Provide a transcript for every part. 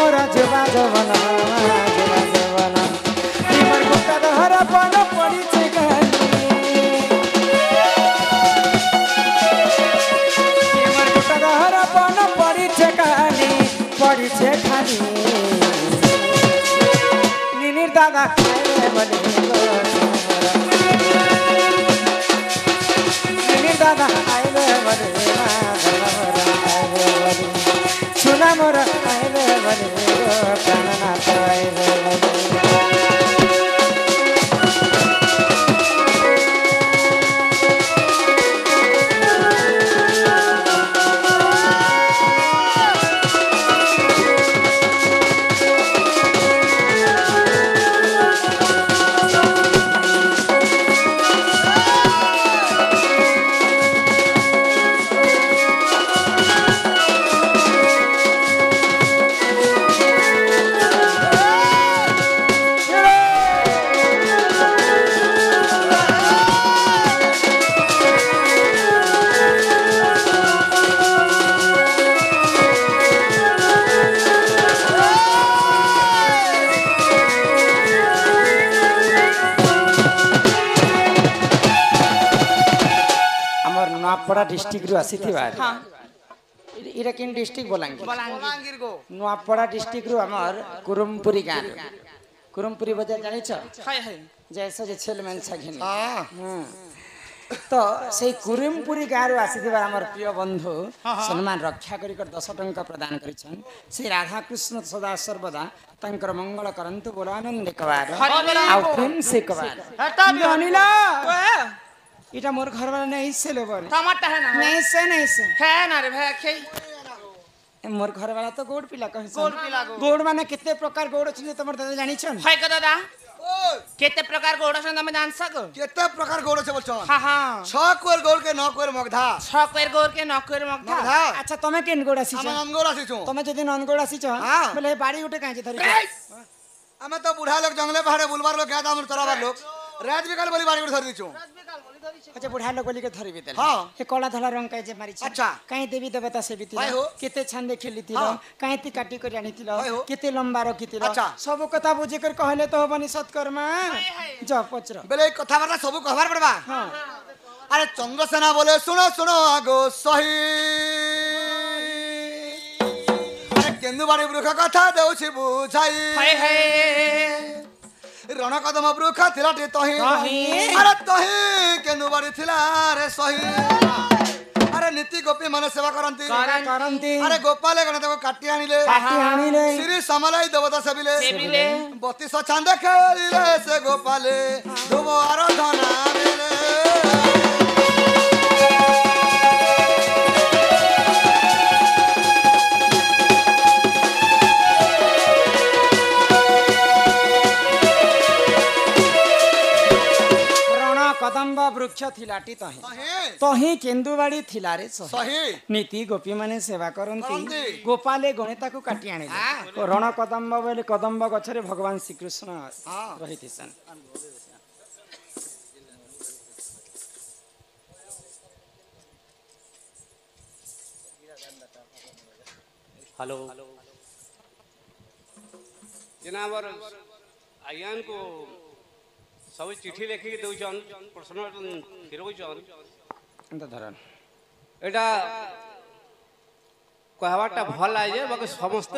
मोरा जुबा जवना जुबा जवना निमर गुप्ता दहरा पन पड़ी छे गानी निमर गुप्ता दहरा पन पड़ी छे गानी पड़ी छे खानी निनिर दादा खाए बने निनिर दादा खाए बने सुना मोर आइले बने प्राणनाथ आइले नवापड़ा डिस्ट्रिक्ट रु आसी थिबा हां इरा किन डिस्ट्रिक्ट बलांगीर गो नवापड़ा डिस्ट्रिक्ट रु हमर कुरुमपुरी गां कुरुमपुरी बजार जानि छ हाय हाय जैसे जे छेलमेन छगिन हां तो से कुरुमपुरी गां रु आसी थिबा हमर प्रिय बंधु सम्मान रक्षा करी कर 10 टंका प्रदान करिछन श्री राधा कृष्ण सदा सर्वदा तंकर मंगल करंतु बोल आनंद कबार आ प्रेम से कबार हटा अनिला इटा मोर घर वाला नहीं से लेबर टमाटर है ना नहीं से है ना रे भाई खे मोर घर वाला तो गोड़ पिला कहै गोड़ माने केते प्रकार गोड़ छै तमर दादा जानि छन हाय क दादा केते प्रकार गोड़ छै हम जान सक केते प्रकार गोड़ छै बोल हां हां 6 कोर गोड़ के 9 कोर मगधा 6 कोर गोड़ के 9 कोर मगधा अच्छा तमे केन गोड़ आसी छ हम नन गोड़ आसी छु तमे जदी नन गोड़ आसी छ बोले बाड़ी उठे काहे धरि हमें तो बूढ़ा लोग जंगले पहाड़े बुलवार लोग क्या दाम तोराबार लोग रात बिकाल बोली बाड़ी उठे धरि छु अच्छा बुढ़ा लोग बोली के धरि बितल हां हे कोला धला रंग काहे जे मारी छ अच्छा काहे देवी देवता से बितिल केते छंदे खेलितिल काहे ती काटी कर आनितिल केते लंबा रखितिल सब कथा बुझे कर कहले तो बनी सत्कर्मा जा पचर बेले कथा बार्ता सब कहबार पड़बा हां अरे चंद्रसेना बोले सुनो सुनो आगो सही अरे केंदु बाड़ी वृक्ष कथा देउछि बुझाई हाय हाय रण कदम वृक्ष थिलाटे तही अरे तही केनु बाड़ी थिला रे सही अरे नीति गोपी माने सेवा करंती अरे गोपाले गण देखो काटी आनिले श्री समलाई देवता सेबिले 32 चांद खेलिले से गोपाले धुबो आराधना बेले कदम्ब वृक्ष थिलाटी तही केंदुबाड़ी थिला रे सही नीति गोपी माने सेवा करंती गोपाले गणिता को काटी आनिले रण कदम्ब बोले कदम्ब गछरे भगवान श्री कृष्ण रहितिसन हेलो जनाबर आयान को सब चिठी लेखि दउछन प्रश्न फिरउछन अंत धरन एटा कहवाटा भल आइ जे बाकी समस्त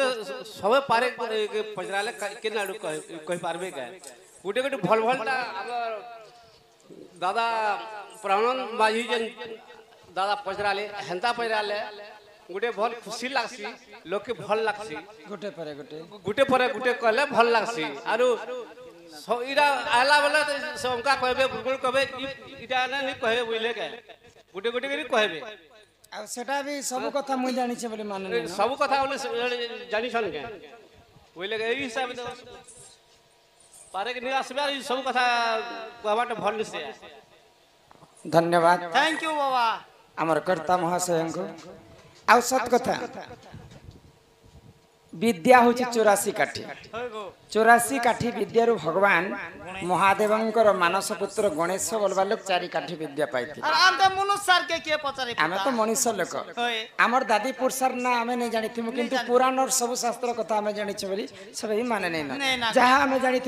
सब पारे के पजराले के नाडू कहि पारबे का गुटे गुटे भल भलटा हमर दादा प्राणन बाजी जन दादा पजराले हेंता पजराले गुटे भल खुशी लागसी लोग के भल लागसी गुटे परे कहले भल लागसी आरो इरा आला वाला तो हमका कहबे बुलबुल कहबे इटा ना नहीं कहबे बुझले के गुटे गुटे के कहबे आ सेटा भी सब कथा मुई जानि छे बोले माने सब कथा बोले जानि छन के बुझले के एही हिसाब से पारे के नहीं आसबे सब कथा कहबाट भल से धन्यवाद थैंक यू बाबा हमर कर्ता महाशय को आ सत कथा विद्या हूँ 84 काठी 84 काठी विद्यारू भगवान महादेवंकर मानस पुत्र गणेश बोलवा लोक 4 काठी विद्या पाई आम तो मनुष्य लोक आमर दादी पुरसार ना आम नहीं जानी किंतु पुराण और सब शास्त्र कथा आम जानी सब माने नहीं जहाँ आम जानी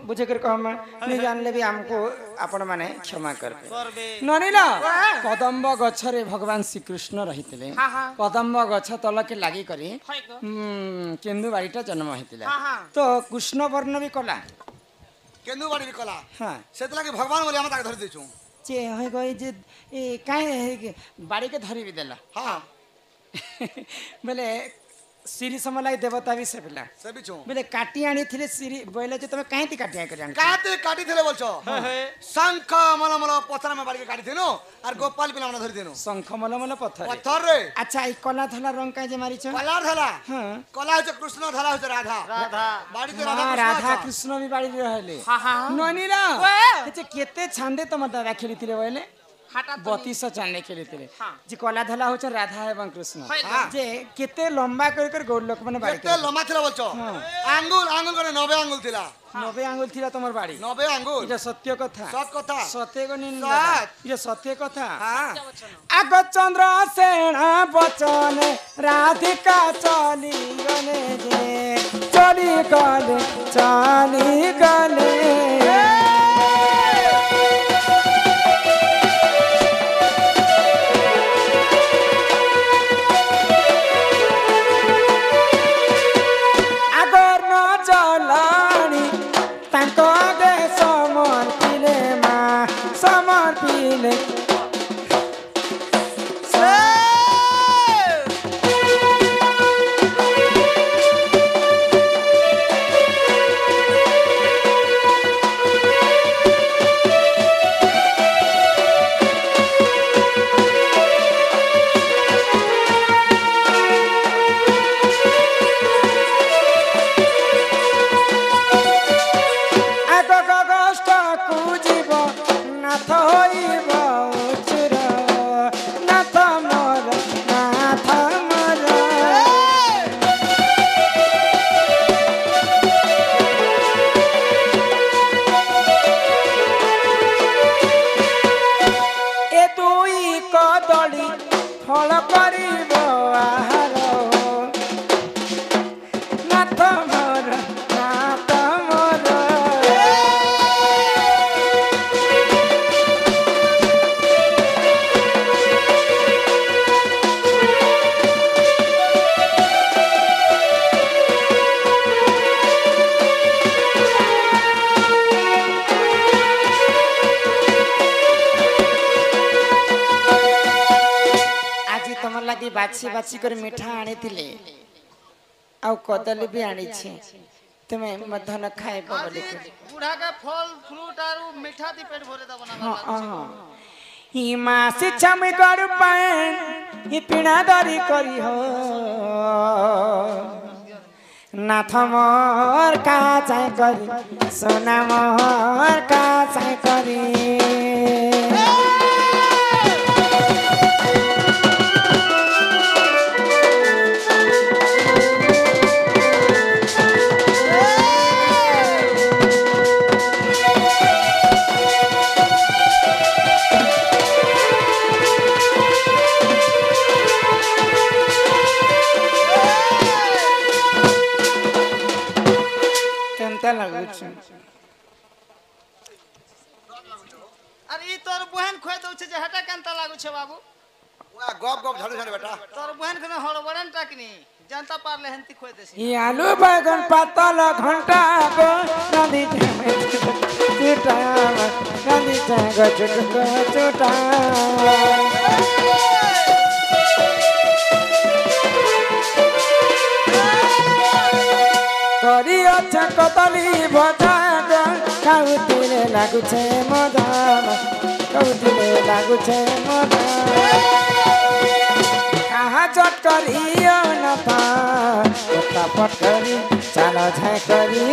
बुझे कर कह नहीं जानले भी हमको आपण माने क्षमा करबे ननिल कदम्ब गछरे भगवान श्री कृष्ण रही कदम्ब गछ तल के लागी करी केन्दु बाड़ीटा जन्म होता तो कृष्ण वर्ण भी कला केन्दु बाड़ी भी कला हाँ से भगवान बोले हम ताके धरि देछु जे होय गई जे काहे बाड़ी के धरी भी देला हाँ बोले श्री समलाई देवता भी से पिला से भी छु बोले काटी आनी थिले श्री बोले जे तमे काहे ती काटी आ कर काते काटी थिले बोलछो शंख मलमल पत्थर में बाड़ी के काटी थिनो और गोपाल पिला मन धरि देनु शंख मलमल पत्थर पत्थर रे अच्छा ई कला धला रंग का जे मारी छ कला धला हां कला हो कृष्ण धला हो राधा राधा बाड़ी ते राधा राधा कृष्ण भी बाड़ी रहले हां हां ननिला जे केते छांदे तम दादा खेली थिले बोले 32 चांदे खेली थे जी कला धला हो राधा एवं कृष्ण जे केते लंबा कर गौर लोक माने बाड़ी केते लंबा थिला बोलछो आंगुल आंगुल करे 90 आंगुल थिला 90 आंगुल थिला तमर बाड़ी 90 आंगुल इटा सत्य कथा सत कथा सत्य को निंदा ये सत्य कथा आग चंद्र सेना बचन राधिका चली गले जे चली गले बाछी बाछी कर मिठा आनी थिले आउ कदली भी आनी छे तमे मधन खाए बोले बूढ़ा का फल फ्रूट आरु मीठा दी पेट भरे दबो ना हां ही मासी छम कर पाए ही पिना दरी करी हो नाथ मोर का चाय करी सोना मोर का चाय करी अरे ई तोर बहन खोय दउ छे जे हटा कांता लागु छे बाबू ओआ गप गप झड़ू झड़ू बेटा तोर बहन के हड़बड़न टाकनी जनता पारले हंती खोय देसी ई आलू बैगन पातल घंटा को नदी चुटा नदी चुटा करी अच्छा कतली भजा खाउतिले लागु छे मजा खाउतिले लागु छे मजा कहाँ चट करियो न पा फटाफट करी चलो झाय करी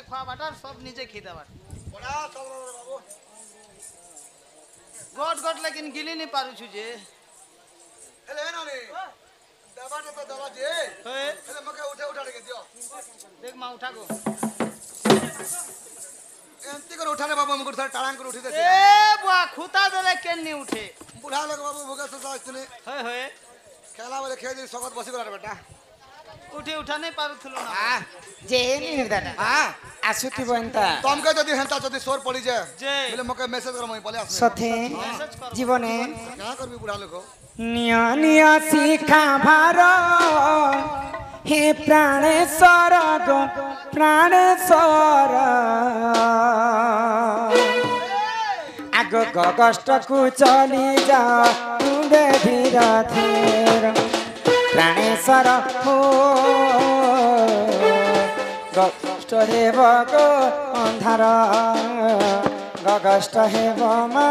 के खवा बाटा सब नीचे खीदा बाट बड़ा चल बाबू गोट गोट लेकिन गिली नहीं पारू छु जे हेले ना नी दबा तो दबा जे हे हेले मके उठा के दियो देख मां उठा को एंती कर उठाने बाबू मुकुट सर टाळांग कर उठी दे ए बुआ खुता देले केन नहीं उठे बुढ़ा लोग बाबू भोगे से सास्तने हे खेला वाले खेल दिन स्वागत बसी करा बेटा उठे उठा नहीं पारू थलो ना आ जे नहीं दादा हां आसुथिबो एंता तमके जदी हेंता जदी सोर पड़ी जाए जे बोले मके मैसेज कर मई पले आस सथे मैसेज कर जीवने क्या करबी बुढ़ा लोग निया निया शिखा भार हे प्राणेश्वर गो प्राणेश्वर आग गगस्ट को चली जा तुंबे धीर धीर प्राणेश्वर हो गगस्ट हेब गो अंधार गगस्ट हेब मा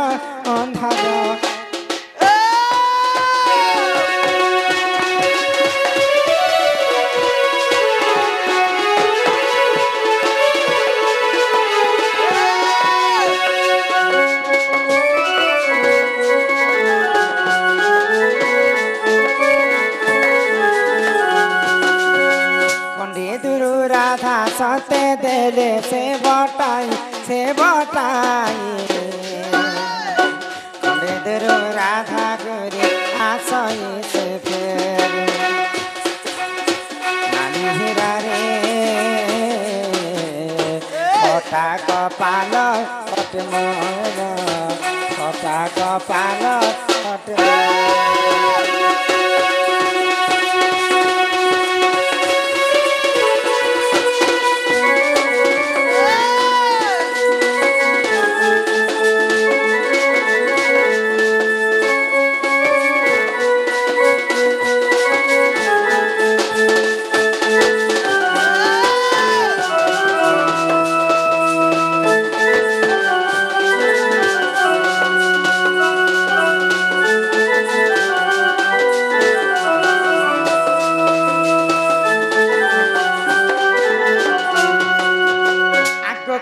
अंधार राधा सते देले से बटाई कंडे दुरु राधा गुरी आसई से फेर नानी हीरा रे छोटा कपाल कट मोर छोटा कपाल कट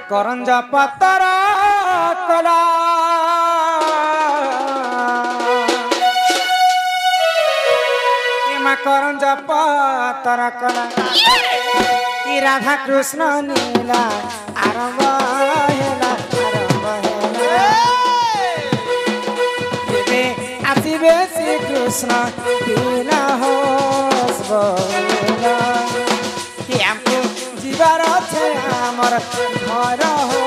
करंज पतर कला करंज पतर कला राधा कृष्ण नीला आरंभ हेला आसबे श्री कृष्ण पीला हो हमको जीवार छे हमर घर हो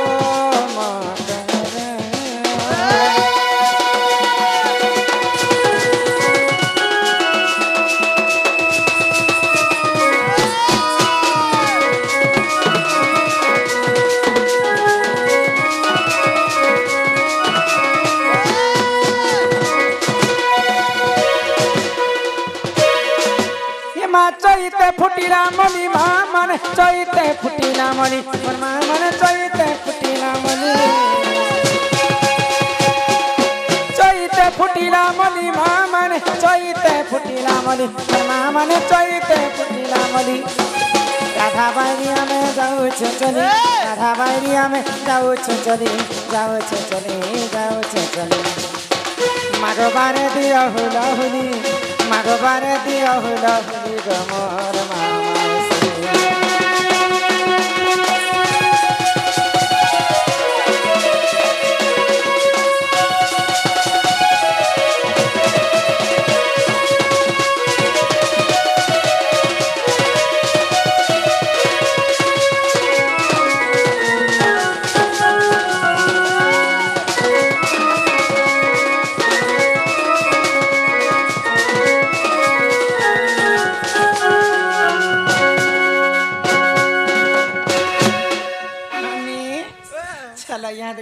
चैते फुटिला मणि मामन चैते फुटिला मणि मामन चैते फुटिला मणि चैते फुटिला मणि मामन चैते फुटिला मणि मामन चैते फुटिला मणि राधा बारिया में जाऊ चली राधा बारिया में जाऊ चली मागबारे दिया हुला हुली मागबारे दिया हुला हुली गमर मामा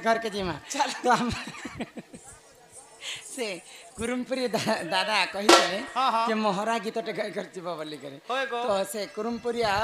घर के जीमा तो हम से कुरुमपुरी दादा कही कि मोहरा गीत टे गाय कर बोली करे तो से कुरुमपुरिया